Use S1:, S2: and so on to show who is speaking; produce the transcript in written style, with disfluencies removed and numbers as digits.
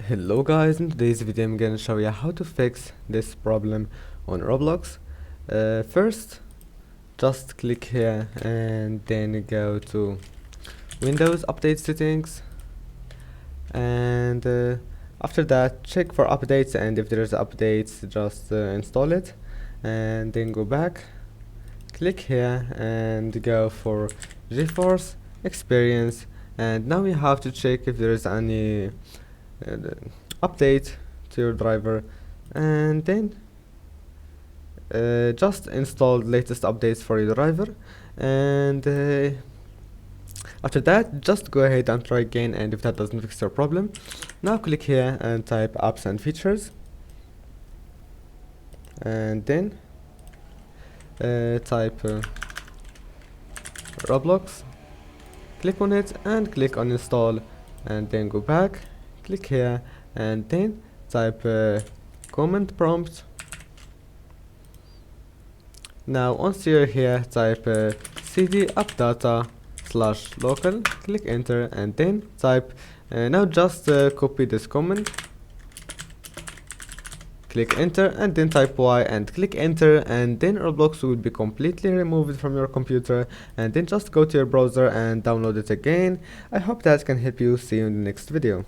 S1: Hello guys, in today's video I'm gonna show you how to fix this problem on Roblox. First, just click here and then go to Windows Update Settings, and after that check for updates, and if there's updates just install it, and then go back, click here and go for GeForce Experience, and now you have to check if there is any update to your driver, and then just install latest updates for your driver, and after that just go ahead and try again, and if that doesn't fix your problem, now click here and type apps and features, and then type Roblox, click on it and click on install, and then go back, click here and then type command prompt. Now once you're here, type cd appdata /local, click enter, and then type now just copy this command, click enter, and then type y and click enter, and then Roblox will be completely removed from your computer, and then just go to your browser and download it again. I hope that can help you. See you in the next video.